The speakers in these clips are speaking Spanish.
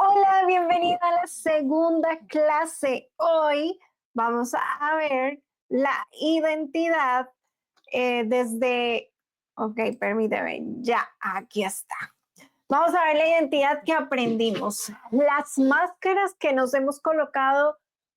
Hola, bienvenida a la segunda clase. Hoy vamos a ver la identidad desde, ok, permíteme, ya, aquí está. Vamos a ver la identidad que aprendimos, las máscaras que nos hemos colocado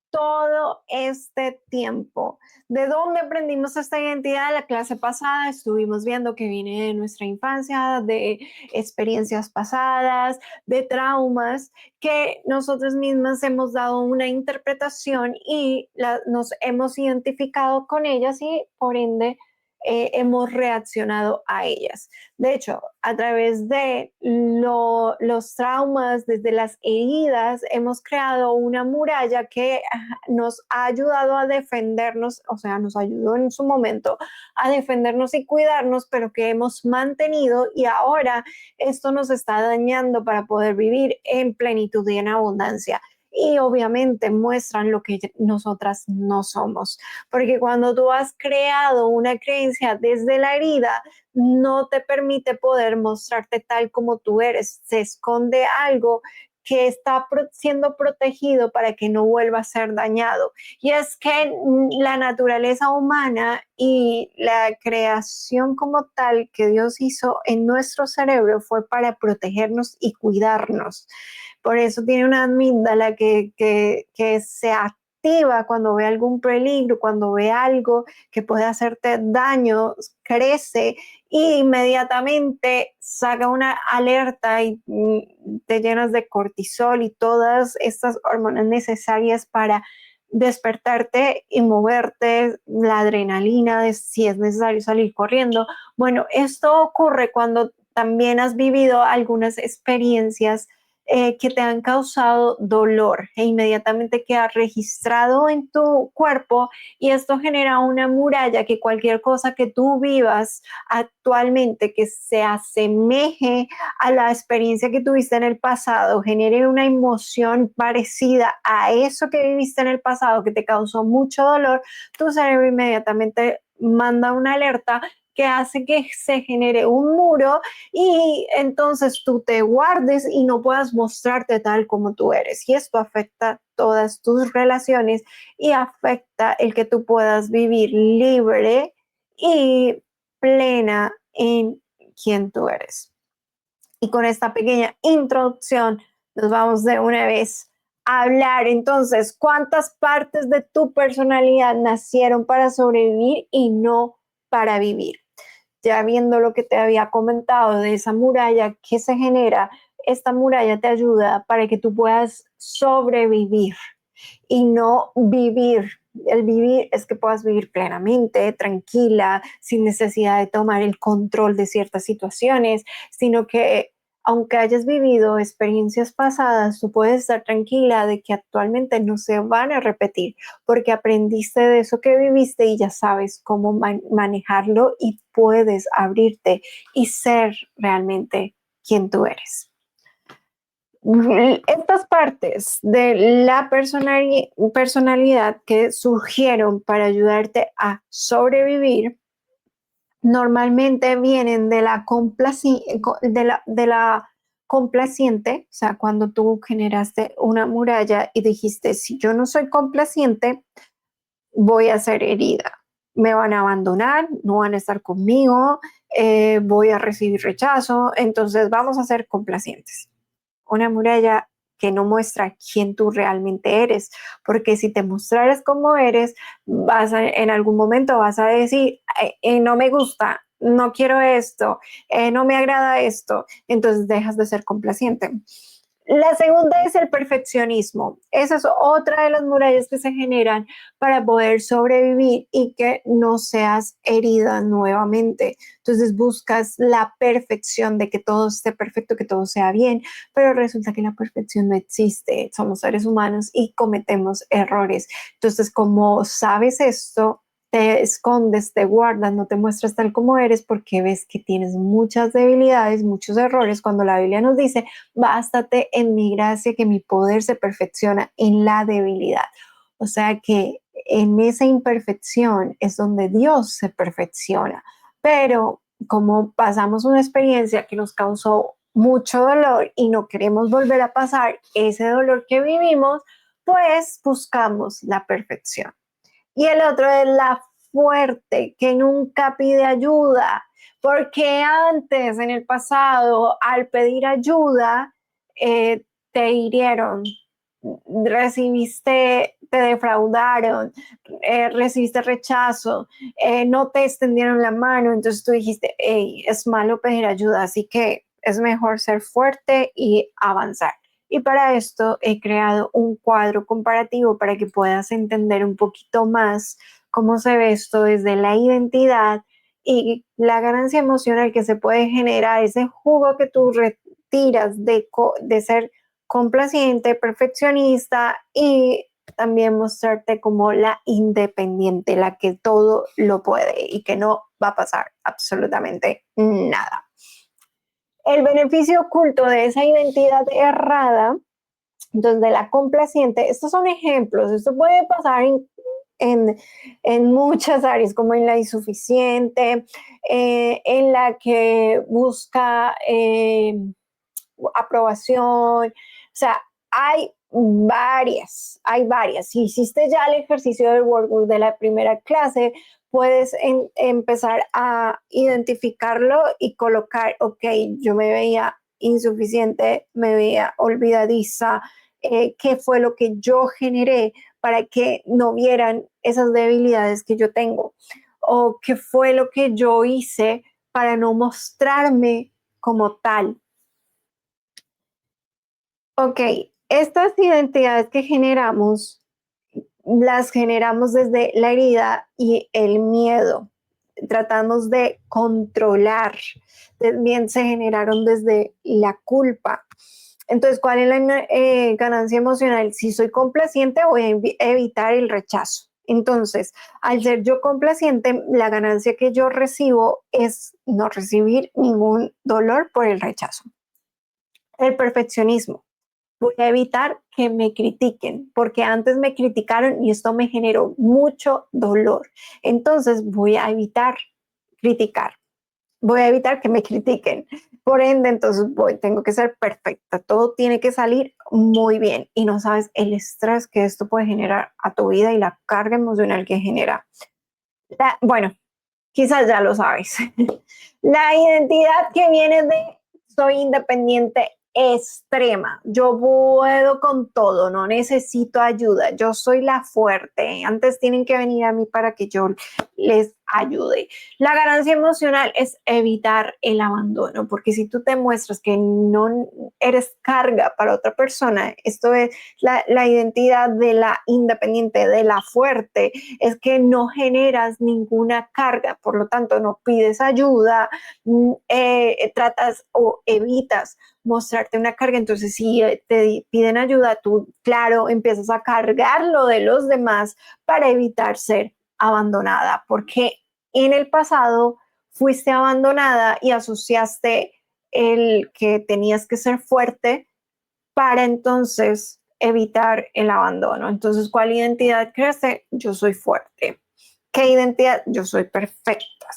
todo este tiempo. ¿De dónde aprendimos esta identidad? La clase pasada estuvimos viendo que viene de nuestra infancia, de experiencias pasadas, de traumas que nosotros mismas hemos dado una interpretación y nos hemos identificado con ellas y por ende hemos reaccionado a ellas. De hecho, a través de los traumas, desde las heridas, hemos creado una muralla que nos ha ayudado a defendernos, o sea, nos ayudó en su momento a defendernos y cuidarnos, pero que hemos mantenido y ahora esto nos está dañando para poder vivir en plenitud y en abundancia. Y obviamente muestran lo que nosotras no somos, porque cuando tú has creado una creencia desde la herida, no te permite poder mostrarte tal como tú eres. Se esconde algo que está siendo protegido para que no vuelva a ser dañado. Y es que la naturaleza humana y la creación como tal que Dios hizo en nuestro cerebro fue para protegernos y cuidarnos. Por eso tiene una amígdala que se activa cuando ve algún peligro, cuando ve algo que puede hacerte daño, crece y inmediatamente saca una alerta y te llenas de cortisol y todas estas hormonas necesarias para despertarte y moverte, la adrenalina de si es necesario salir corriendo. Bueno, esto ocurre cuando también has vivido algunas experiencias que te han causado dolor e inmediatamente queda registrado en tu cuerpo y esto genera una muralla que cualquier cosa que tú vivas actualmente que se asemeje a la experiencia que tuviste en el pasado, genere una emoción parecida a eso que viviste en el pasado que te causó mucho dolor, tu cerebro inmediatamente manda una alerta que hace que se genere un muro y entonces tú te guardes y no puedas mostrarte tal como tú eres. Y esto afecta todas tus relaciones y afecta el que tú puedas vivir libre y plena en quien tú eres. Y con esta pequeña introducción nos vamos de una vez a hablar entonces cuántas partes de tu personalidad nacieron para sobrevivir y no para vivir. Ya viendo lo que te había comentado de esa muralla que se genera, esta muralla te ayuda para que tú puedas sobrevivir y no vivir. El vivir es que puedas vivir plenamente, tranquila, sin necesidad de tomar el control de ciertas situaciones, sino que aunque hayas vivido experiencias pasadas, tú puedes estar tranquila de que actualmente no se van a repetir, porque aprendiste de eso que viviste y ya sabes cómo manejarlo y puedes abrirte y ser realmente quien tú eres. Estas partes de la personalidad que surgieron para ayudarte a sobrevivir normalmente vienen de la, de la complaciente, o sea, cuando tú generaste una muralla y dijiste, si yo no soy complaciente, voy a ser herida, me van a abandonar, no van a estar conmigo, voy a recibir rechazo, entonces vamos a ser complacientes. Una muralla que no muestra quién tú realmente eres, porque si te mostraras cómo eres, en algún momento vas a decir, no me gusta, no quiero esto, no me agrada esto, entonces dejas de ser complaciente. La segunda es el perfeccionismo. Esa es otra de las murallas que se generan para poder sobrevivir y que no seas herida nuevamente. Entonces buscas la perfección de que todo esté perfecto, que todo sea bien, pero resulta que la perfección no existe. Somos seres humanos y cometemos errores. Entonces, como sabes esto, te escondes, te guardas, no te muestras tal como eres porque ves que tienes muchas debilidades, muchos errores, cuando la Biblia nos dice, bástate en mi gracia, que mi poder se perfecciona en la debilidad. O sea que en esa imperfección es donde Dios se perfecciona. Pero como pasamos una experiencia que nos causó mucho dolor y no queremos volver a pasar ese dolor que vivimos, pues buscamos la perfección. Y el otro es la fuerte, que nunca pide ayuda, porque antes, en el pasado, al pedir ayuda, te hirieron, recibiste, te defraudaron, recibiste rechazo, no te extendieron la mano, entonces tú dijiste, hey, es malo pedir ayuda, así que es mejor ser fuerte y avanzar. Y para esto he creado un cuadro comparativo para que puedas entender un poquito más cómo se ve esto desde la identidad y la ganancia emocional que se puede generar, ese jugo que tú retiras de ser complaciente, perfeccionista y también mostrarte como la independiente, la que todo lo puede y que no va a pasar absolutamente nada. El beneficio oculto de esa identidad errada, donde la complaciente, estos son ejemplos, esto puede pasar en muchas áreas, como en la insuficiente, en la que busca aprobación, o sea, hay varias. Si hiciste ya el ejercicio del workbook de la primera clase, puedes empezar a identificarlo y colocar, ok, yo me veía insuficiente, me veía olvidadiza, qué fue lo que yo generé para que no vieran esas debilidades que yo tengo, o qué fue lo que yo hice para no mostrarme como tal. Ok, estas identidades que generamos, las generamos desde la herida y el miedo. Tratamos de controlar. También se generaron desde la culpa. Entonces, ¿cuál es la ganancia emocional? Si soy complaciente, voy a evitar el rechazo. Entonces, al ser yo complaciente, la ganancia que yo recibo es no recibir ningún dolor por el rechazo. El perfeccionismo. Voy a evitar que me critiquen, porque antes me criticaron y esto me generó mucho dolor. Entonces voy a evitar criticar, voy a evitar que me critiquen. Por ende, entonces tengo que ser perfecta, todo tiene que salir muy bien y no sabes el estrés que esto puede generar a tu vida y la carga emocional que genera. Bueno, quizás ya lo sabes. La identidad que viene de soy independiente extrema. Yo puedo con todo, no necesito ayuda. Yo soy la fuerte. Antes tienen que venir a mí para que yo les ayude. La ganancia emocional es evitar el abandono, porque si tú te muestras que no eres carga para otra persona, esto es la identidad de la independiente, de la fuerte, es que no generas ninguna carga, por lo tanto no pides ayuda, tratas o evitas mostrarte una carga, entonces si te piden ayuda, tú, claro, empiezas a cargarlo de los demás para evitar ser abandonada, porque en el pasado fuiste abandonada y asociaste el que tenías que ser fuerte para entonces evitar el abandono. Entonces, ¿cuál identidad crece? Yo soy fuerte. ¿Qué identidad? Yo soy perfecta.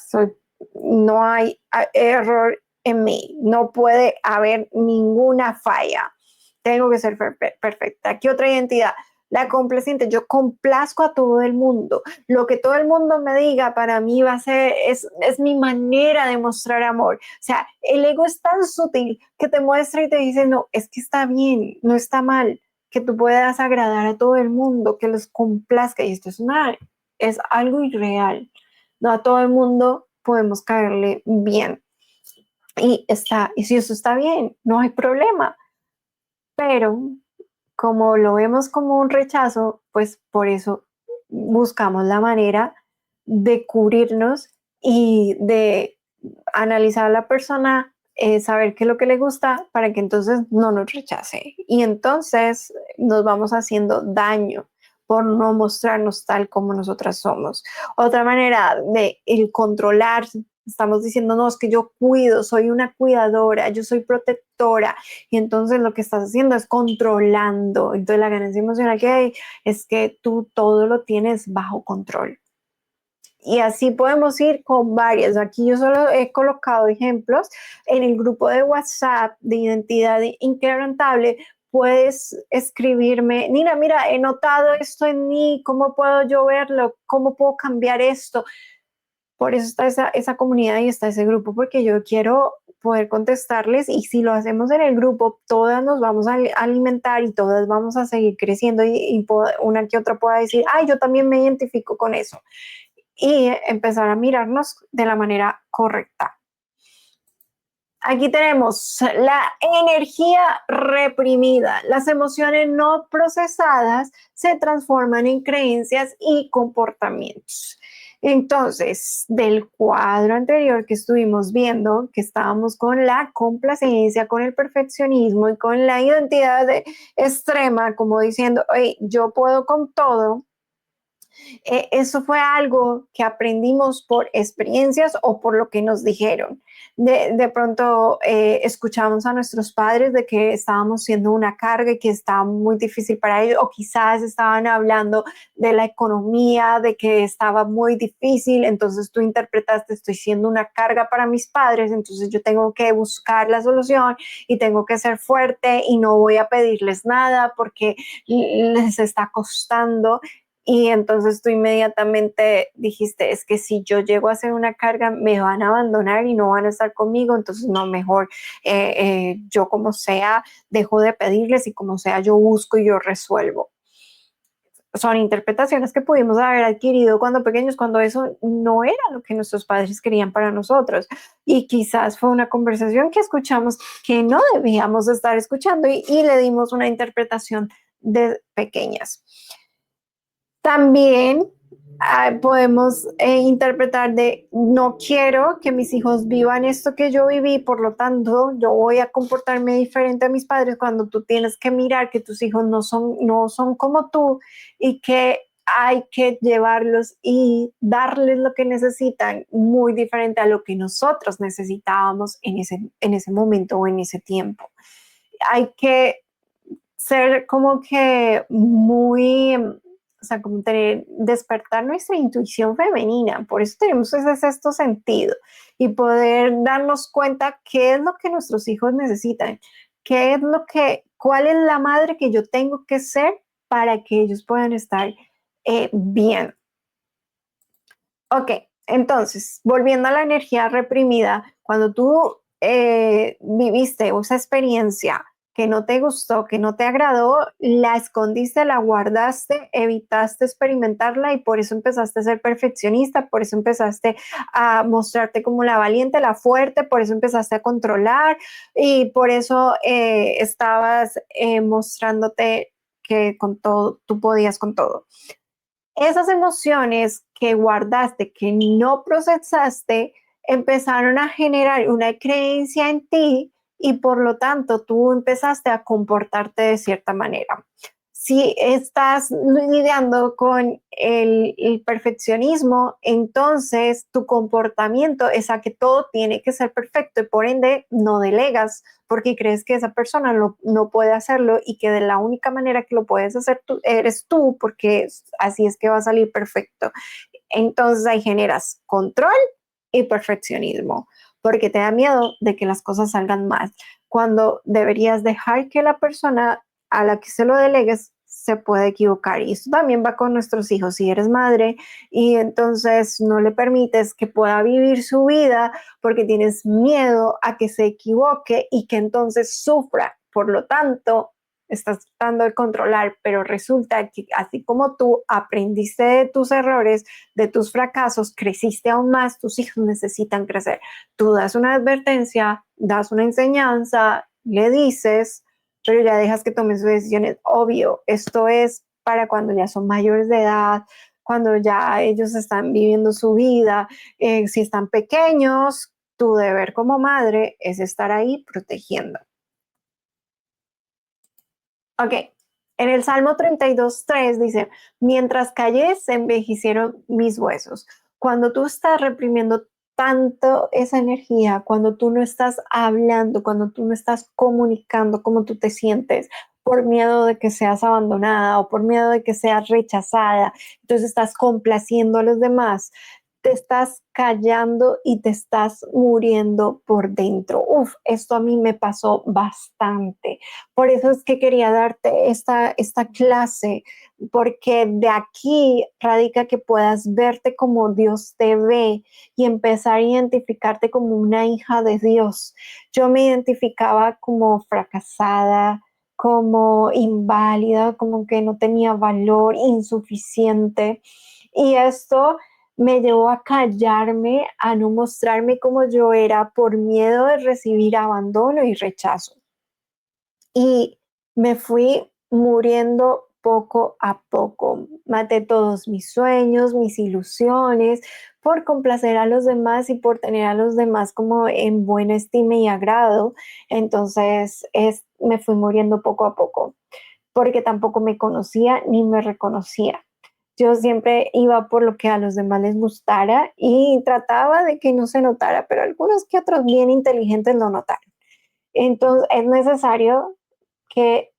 No hay error en mí. No puede haber ninguna falla. Tengo que ser perfecta. ¿Qué otra identidad? La complaciente. Yo complazco a todo el mundo. Lo que todo el mundo me diga para mí va a ser, es mi manera de mostrar amor. O sea, el ego es tan sutil que te muestra y te dice, no, es que está bien, no está mal, que tú puedas agradar a todo el mundo, que los complazca. Y esto es algo irreal. No a todo el mundo podemos caerle bien. Y si eso está bien, no hay problema. Pero como lo vemos como un rechazo, pues por eso buscamos la manera de cubrirnos y de analizar a la persona, saber qué es lo que le gusta para que entonces no nos rechace. Y entonces nos vamos haciendo daño por no mostrarnos tal como nosotras somos. Otra manera de el controlar, estamos diciendo, no, es que yo cuido, soy una cuidadora, yo soy protectora, y entonces lo que estás haciendo es controlando. Entonces la ganancia emocional que hay es que tú todo lo tienes bajo control. Y así podemos ir con varias. Aquí yo solo he colocado ejemplos. En el grupo de WhatsApp de Identidad Inquebrantable puedes escribirme: Nina, mira, he notado esto en mí, ¿cómo puedo yo verlo? ¿Cómo puedo cambiar esto? Por eso está esa comunidad y está ese grupo, porque yo quiero poder contestarles, y si lo hacemos en el grupo, todas nos vamos a alimentar y todas vamos a seguir creciendo, y una que otra pueda decir: ay, yo también me identifico con eso, y empezar a mirarnos de la manera correcta. Aquí tenemos la energía reprimida. Las emociones no procesadas se transforman en creencias y comportamientos. Entonces, del cuadro anterior que estuvimos viendo, que estábamos con la complacencia, con el perfeccionismo y con la identidad extrema, como diciendo: hey, yo puedo con todo. Eso fue algo que aprendimos por experiencias o por lo que nos dijeron. De pronto escuchamos a nuestros padres de que estábamos siendo una carga y que estaba muy difícil para ellos, o quizás estaban hablando de la economía, de que estaba muy difícil, entonces tú interpretaste: estoy siendo una carga para mis padres, entonces yo tengo que buscar la solución y tengo que ser fuerte y no voy a pedirles nada porque les está costando. Y entonces tú inmediatamente dijiste: es que si yo llego a ser una carga, me van a abandonar y no van a estar conmigo, entonces no, mejor yo como sea dejo de pedirles, y como sea yo busco y yo resuelvo. Son interpretaciones que pudimos haber adquirido cuando pequeños, cuando eso no era lo que nuestros padres querían para nosotros. Y quizás fue una conversación que escuchamos que no debíamos estar escuchando, y le dimos una interpretación de pequeñas. También podemos interpretar de: no quiero que mis hijos vivan esto que yo viví, por lo tanto yo voy a comportarme diferente a mis padres, cuando tú tienes que mirar que tus hijos no son como tú, y que hay que llevarlos y darles lo que necesitan muy diferente a lo que nosotros necesitábamos en ese momento o en ese tiempo. Hay que ser como que muy, o sea, como despertar nuestra intuición femenina. Por eso tenemos ese sexto sentido, y poder darnos cuenta qué es lo que nuestros hijos necesitan, cuál es la madre que yo tengo que ser para que ellos puedan estar bien. Ok, entonces, volviendo a la energía reprimida, cuando tú viviste esa experiencia que no te gustó, que no te agradó, la escondiste, la guardaste, evitaste experimentarla, y por eso empezaste a ser perfeccionista, por eso empezaste a mostrarte como la valiente, la fuerte, por eso empezaste a controlar, y por eso estabas mostrándote que con todo, tú podías con todo. Esas emociones que guardaste, que no procesaste, empezaron a generar una creencia en ti, y por lo tanto tú empezaste a comportarte de cierta manera. Si estás lidiando con el perfeccionismo, entonces tu comportamiento es a que todo tiene que ser perfecto, y por ende no delegas porque crees que esa persona no puede hacerlo, y que de la única manera que lo puedes hacer tú, eres tú, porque así es que va a salir perfecto. Entonces ahí generas control y perfeccionismo, porque te da miedo de que las cosas salgan mal, cuando deberías dejar que la persona a la que se lo delegues se puede equivocar. Y eso también va con nuestros hijos. Si eres madre y entonces no le permites que pueda vivir su vida porque tienes miedo a que se equivoque y que entonces sufra, por lo tanto estás tratando de controlar, pero resulta que así como tú aprendiste de tus errores, de tus fracasos, creciste aún más, tus hijos necesitan crecer. Tú das una advertencia, das una enseñanza, le dices, pero ya dejas que tomen sus decisiones. Obvio, esto es para cuando ya son mayores de edad, cuando ya ellos están viviendo su vida. Si están pequeños, tu deber como madre es estar ahí protegiendo. Ok, en el Salmo 32:3 dice: mientras callé, se envejecieron mis huesos. Cuando tú estás reprimiendo tanto esa energía, cuando tú no estás hablando, cuando tú no estás comunicando cómo tú te sientes, por miedo de que seas abandonada o por miedo de que seas rechazada, entonces estás complaciendo a los demás, te estás callando y te estás muriendo por dentro. Uf, esto a mí me pasó bastante. Por eso es que quería darte esta clase, porque de aquí radica que puedas verte como Dios te ve y empezar a identificarte como una hija de Dios. Yo me identificaba como fracasada, como inválida, como que no tenía valor, insuficiente. Y esto me llevó a callarme, a no mostrarme como yo era por miedo de recibir abandono y rechazo. Y me fui muriendo poco a poco. Maté todos mis sueños, mis ilusiones, por complacer a los demás y por tener a los demás como en buena estima y agrado. Entonces me fui muriendo poco a poco, porque tampoco me conocía ni me reconocía. Yo siempre iba por lo que a los demás les gustara y trataba de que no se notara, pero algunos que otros bien inteligentes lo notaron. Entonces es necesario que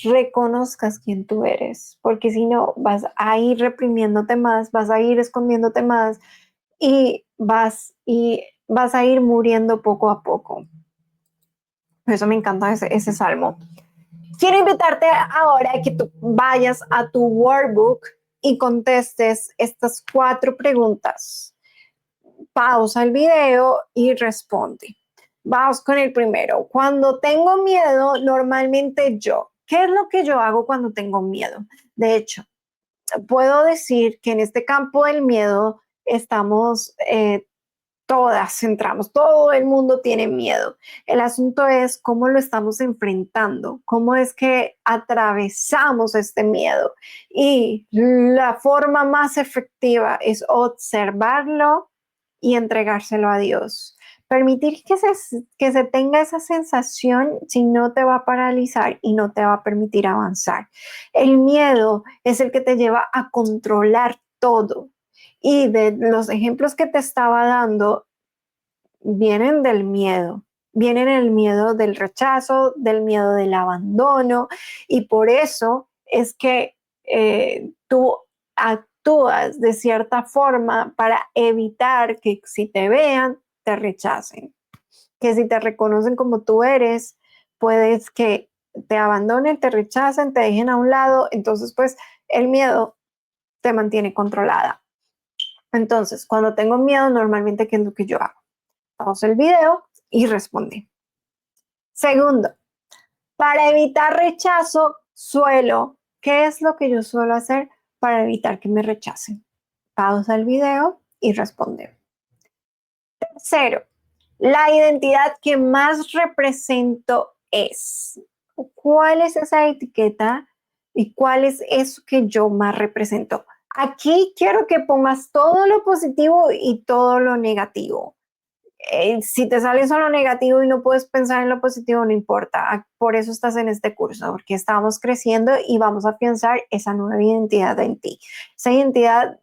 reconozcas quién tú eres, porque si no vas a ir reprimiéndote más, vas a ir escondiéndote más y vas a ir muriendo poco a poco. Por eso me encanta ese salmo. Quiero invitarte ahora a que tú vayas a tu workbook y contestes estas 4 preguntas. Pausa el video y responde. Vamos con el primero. Cuando tengo miedo, normalmente ¿qué es lo que yo hago cuando tengo miedo? De hecho, puedo decir que en este campo del miedo estamos todas entramos, todo el mundo tiene miedo. El asunto es cómo lo estamos enfrentando, cómo es que atravesamos este miedo. Y la forma más efectiva es observarlo y entregárselo a Dios. Permitir que se tenga esa sensación, si no te va a paralizar y no te va a permitir avanzar. El miedo es el que te lleva a controlar todo. Y de los ejemplos que te estaba dando, vienen del miedo, vienen el miedo del rechazo, del miedo del abandono, y por eso es que tú actúas de cierta forma para evitar que si te vean, te rechacen, que si te reconocen como tú eres, puedes que te abandonen, te rechacen, te dejen a un lado, entonces pues el miedo te mantiene controlada. Entonces, cuando tengo miedo, normalmente, ¿qué es lo que yo hago? Pausa el video y responde. Segundo, para evitar rechazo, ¿qué es lo que yo suelo hacer para evitar que me rechacen? Pausa el video y responde. Tercero, la identidad que más represento es. ¿Cuál es esa etiqueta y cuál es eso que yo más represento? Aquí quiero que pongas todo lo positivo y todo lo negativo. Si te sale solo negativo y no puedes pensar en lo positivo, no importa. Por eso estás en este curso, porque estamos creciendo y vamos a afianzar esa nueva identidad en ti. Esa identidad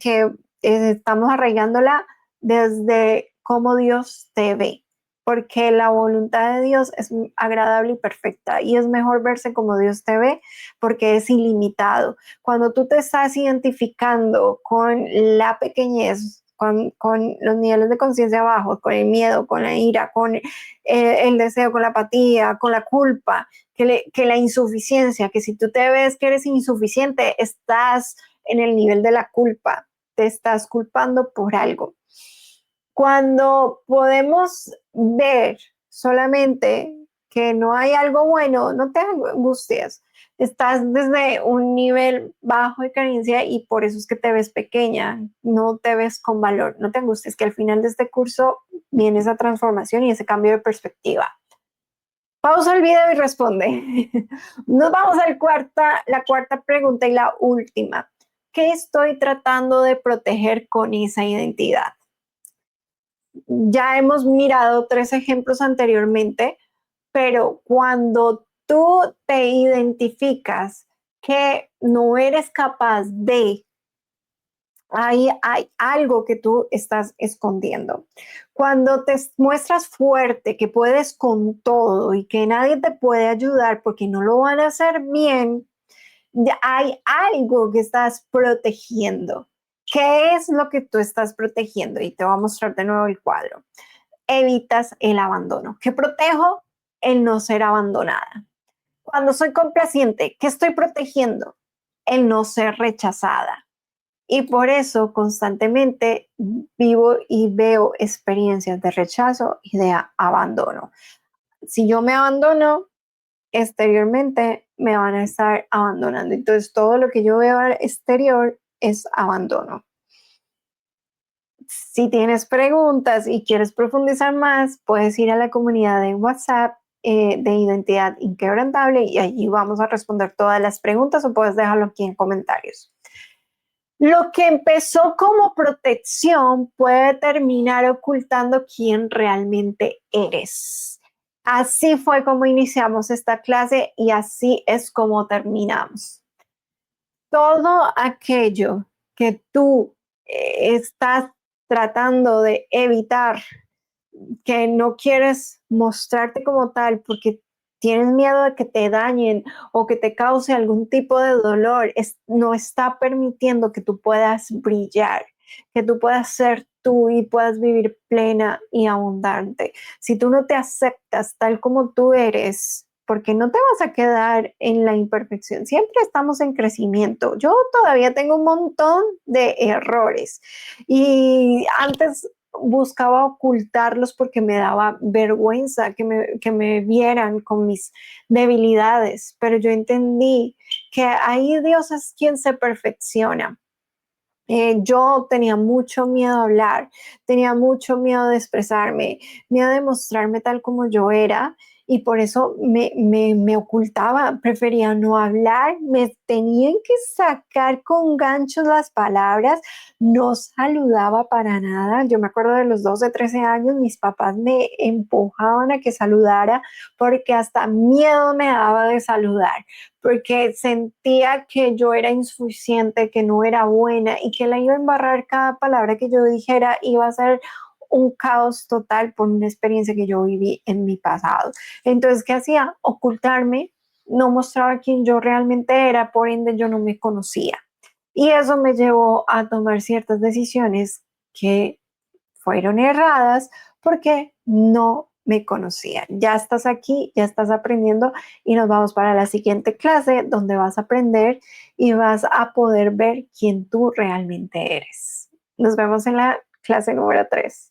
que estamos arraigándola desde cómo Dios te ve, porque la voluntad de Dios es agradable y perfecta y es mejor verse como Dios te ve porque es ilimitado. Cuando tú te estás identificando con la pequeñez, con los niveles de conciencia bajos, con el miedo, con la ira, con el deseo, con la apatía, con la culpa, que la insuficiencia, que si tú te ves que eres insuficiente, estás en el nivel de la culpa, te estás culpando por algo. Cuando podemos ver solamente que no hay algo bueno, no te angusties. Estás desde un nivel bajo de carencia y por eso es que te ves pequeña, no te ves con valor. No te angusties, que al final de este curso viene esa transformación y ese cambio de perspectiva. Pausa el video y responde. Nos vamos a la cuarta pregunta y la última. ¿Qué estoy tratando de proteger con esa identidad? Ya hemos mirado 3 ejemplos anteriormente, pero cuando tú te identificas que no eres capaz de, ahí hay algo que tú estás escondiendo. Cuando te muestras fuerte, que puedes con todo y que nadie te puede ayudar porque no lo van a hacer bien, hay algo que estás protegiendo. ¿Qué es lo que tú estás protegiendo? Y te voy a mostrar de nuevo el cuadro. Evitas el abandono. ¿Qué protejo? El no ser abandonada. Cuando soy complaciente, ¿qué estoy protegiendo? El no ser rechazada. Y por eso constantemente vivo y veo experiencias de rechazo y de abandono. Si yo me abandono, exteriormente me van a estar abandonando. Entonces todo lo que yo veo al exterior es abandono. Si tienes preguntas y quieres profundizar más, puedes ir a la comunidad de WhatsApp de Identidad Inquebrantable y allí vamos a responder todas las preguntas o puedes dejarlo aquí en comentarios. Lo que empezó como protección puede terminar ocultando quién realmente eres. Así fue como iniciamos esta clase y así es como terminamos. Todo aquello que tú estás tratando de evitar, que no quieres mostrarte como tal porque tienes miedo de que te dañen o que te cause algún tipo de dolor, no está permitiendo que tú puedas brillar, que tú puedas ser tú y puedas vivir plena y abundante. Si tú no te aceptas tal como tú eres, porque no te vas a quedar en la imperfección. Siempre estamos en crecimiento. Yo todavía tengo un montón de errores y antes buscaba ocultarlos porque me daba vergüenza que me vieran con mis debilidades, pero yo entendí que ahí Dios es quien se perfecciona. Yo tenía mucho miedo a hablar, tenía mucho miedo de expresarme, miedo de mostrarme tal como yo era y por eso me ocultaba, prefería no hablar, me tenían que sacar con ganchos las palabras, no saludaba para nada. Yo me acuerdo de los 12, 13 años, mis papás me empujaban a que saludara porque hasta miedo me daba de saludar porque sentía que yo era insuficiente, que no era buena y que la iba a embarrar cada palabra que yo dijera, iba a ser un caos total por una experiencia que yo viví en mi pasado. Entonces, ¿qué hacía? Ocultarme, no mostraba quién yo realmente era, por ende yo no me conocía. Y eso me llevó a tomar ciertas decisiones que fueron erradas porque no me conocía. Ya estás aquí, ya estás aprendiendo y nos vamos para la siguiente clase donde vas a aprender y vas a poder ver quién tú realmente eres. Nos vemos en la clase número 3.